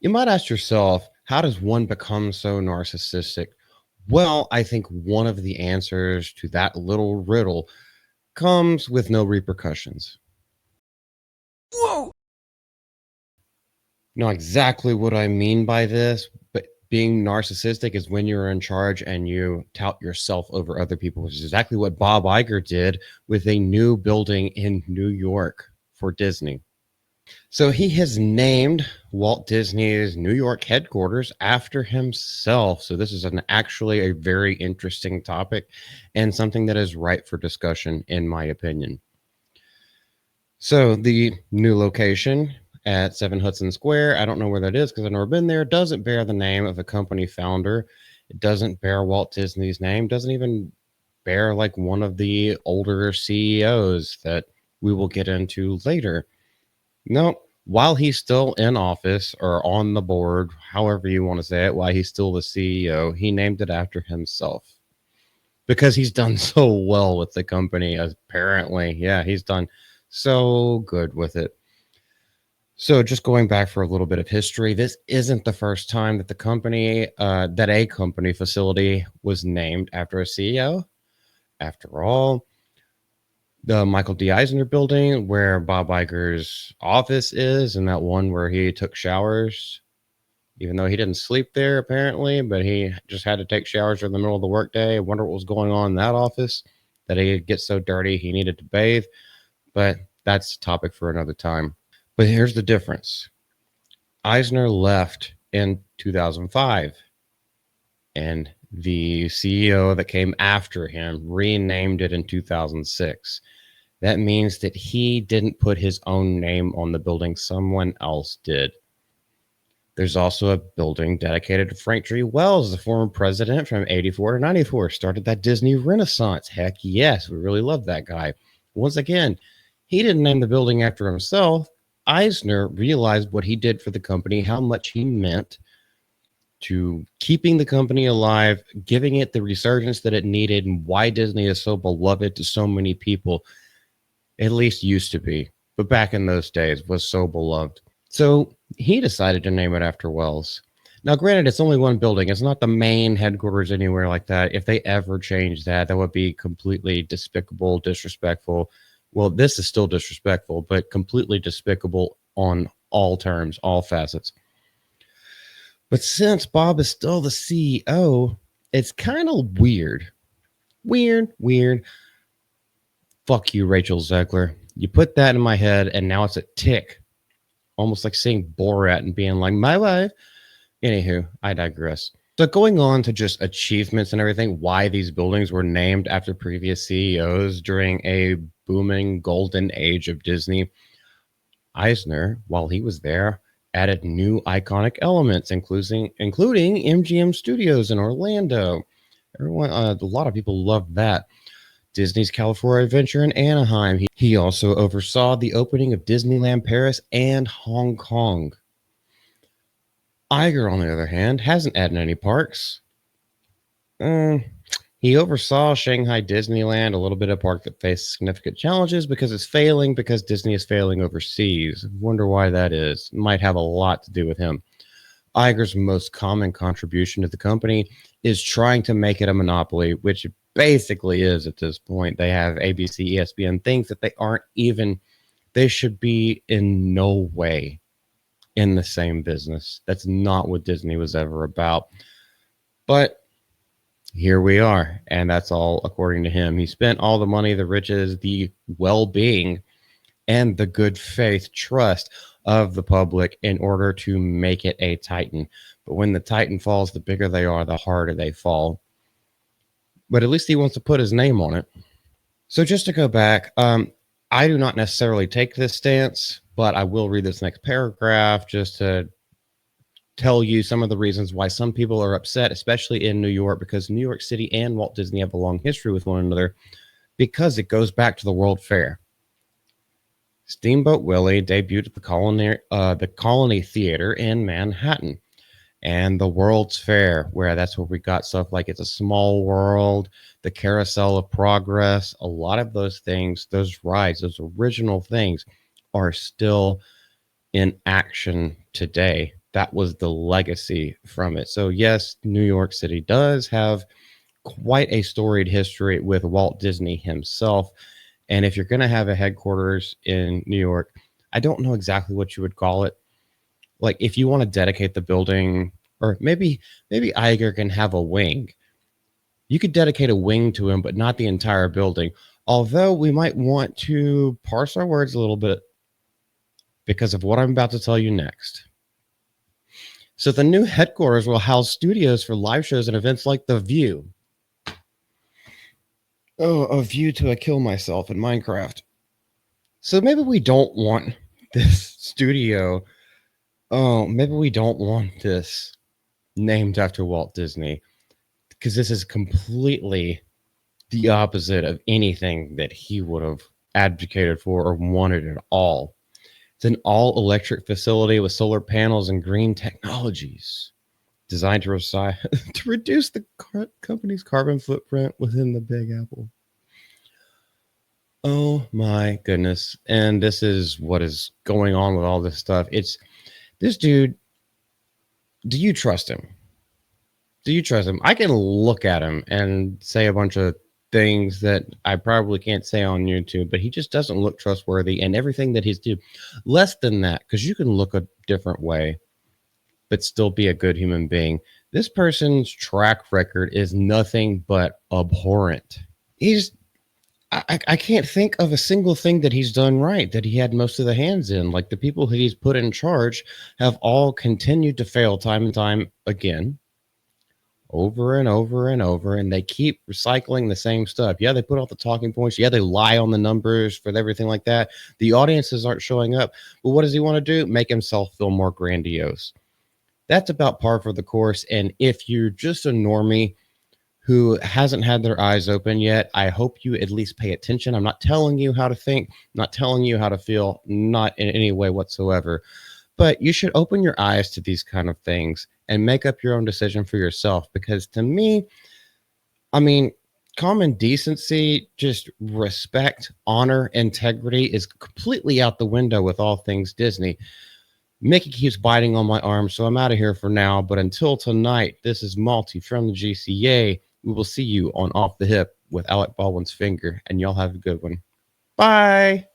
You might ask yourself, how does one become so narcissistic? Well, I think one of the answers to that little riddle comes with no repercussions. Whoa! You know exactly what I mean by this, but being narcissistic is when you're in charge and you tout yourself over other people, which is exactly what Bob Iger did with a new building in New York for Disney. So he has named Walt Disney's New York headquarters after himself. So this is actually a very interesting topic and something that is ripe for discussion, in my opinion. So the new location at 7 Hudson Square, I don't know where that is because I've never been there, doesn't bear the name of a company founder. It doesn't bear Walt Disney's name, doesn't even bear like one of the older CEOs that we will get into later. No, while he's still in office or on the board, however you want to say it, while he's still the CEO, he named it after himself because he's done so well with the company, apparently. Yeah, he's done so good with it. So, just going back for a little bit of history, this isn't the first time that a company facility was named after a CEO. After all, the Michael D. Eisner building, where Bob Iger's office is, and that one where he took showers, even though he didn't sleep there apparently, but he just had to take showers in the middle of the workday. I wonder what was going on in that office that he'd get so dirty he needed to bathe. But that's a topic for another time. But here's the difference. Eisner left in 2005, and the CEO that came after him renamed it in 2006. That means that he didn't put his own name on the building, someone else did. There's also a building dedicated to Frank G. Wells, the former president from 84 to 94, started that Disney Renaissance. Heck yes, we really love that guy. Once again, he didn't name the building after himself. Eisner realized what he did for the company, how much he meant to keeping the company alive, giving it the resurgence that it needed, and why Disney is so beloved to so many people, at least used to be, but back in those days was so beloved. So he decided to name it after Wells. Now, granted, it's only one building. It's not the main headquarters anywhere like that. If they ever change that, that would be completely despicable, disrespectful. Well, this is still disrespectful, but completely despicable on all terms, all facets. But since Bob is still the CEO, it's kind of weird. Weird. Fuck you, Rachel Zegler. You put that in my head, and now it's a tick. Almost like seeing Borat and being like, my wife. Anywho, I digress. So going on to just achievements and everything, why these buildings were named after previous CEOs during a booming golden age of Disney. Eisner, while he was there, added new iconic elements, including MGM Studios in Orlando. Everyone, a lot of people loved that. Disney's California Adventure in Anaheim. He also oversaw the opening of Disneyland Paris and Hong Kong. Iger, on the other hand, hasn't added any parks. He oversaw Shanghai Disneyland, a little bit of park that faced significant challenges because it's failing because Disney is failing overseas. Wonder why that is. Might have a lot to do with him. Iger's most common contribution to the company is trying to make it a monopoly, which it basically is at this point. They have ABC, ESPN, things that they should be in no way in the same business. That's not what Disney was ever about. But here we are, and that's all according to him. He spent all the money, the riches, the well-being, and the good faith trust of the public in order to make it a titan. But when the titan falls, the bigger they are, the harder they fall. But at least he wants to put his name on it. So just to go back, I do not necessarily take this stance, but I will read this next paragraph just to tell you some of the reasons why some people are upset, especially in New York, because New York City and Walt Disney have a long history with one another because it goes back to the World Fair. Steamboat Willie debuted at the Colony Theater in Manhattan, and the World's Fair, where that's where we got stuff like It's a Small World, the Carousel of Progress. A lot of those things, those rides, those original things, are still in action today. That was the legacy from it. So yes, New York City does have quite a storied history with Walt Disney himself. And if you're going to have a headquarters in New York, I don't know exactly what you would call it. Like if you want to dedicate the building, or maybe Iger can have a wing. You could dedicate a wing to him, but not the entire building. Although we might want to parse our words a little bit because of what I'm about to tell you next. So the new headquarters will house studios for live shows and events like The View. Oh, a view to a kill myself in Minecraft. So maybe we don't want this studio. Oh, maybe we don't want this named after Walt Disney, because this is completely the opposite of anything that he would have advocated for or wanted at all. It's an all electric facility with solar panels and green technologies designed to, to reduce the company's carbon footprint within the Big Apple. Oh my goodness. And this is what is going on with all this stuff. It's this dude. Do you trust him? Do you trust him? I can look at him and say a bunch of things that I probably can't say on YouTube, but he just doesn't look trustworthy. And everything that he's do, less than that, because you can look a different way, but still be a good human being. This person's track record is nothing but abhorrent. I can't think of a single thing that he's done right that he had most of the hands in. Like the people that he's put in charge have all continued to fail time and time again, over and over and over, and they keep recycling the same stuff. Yeah, they put out the talking points. Yeah, they lie on the numbers for everything like that. The audiences aren't showing up. But what does he want to do? Make himself feel more grandiose. That's about par for the course. And if you're just a normie who hasn't had their eyes open yet, I hope you at least pay attention. I'm not telling you how to think, not telling you how to feel, not in any way whatsoever. But you should open your eyes to these kind of things and make up your own decision for yourself. Because to me, I mean, common decency, just respect, honor, integrity is completely out the window with all things Disney. Mickey keeps biting on my arm, so I'm out of here for now. But until tonight, this is Malty from the GCA. We will see you on Off the Hip with Alec Baldwin's finger, and y'all have a good one. Bye.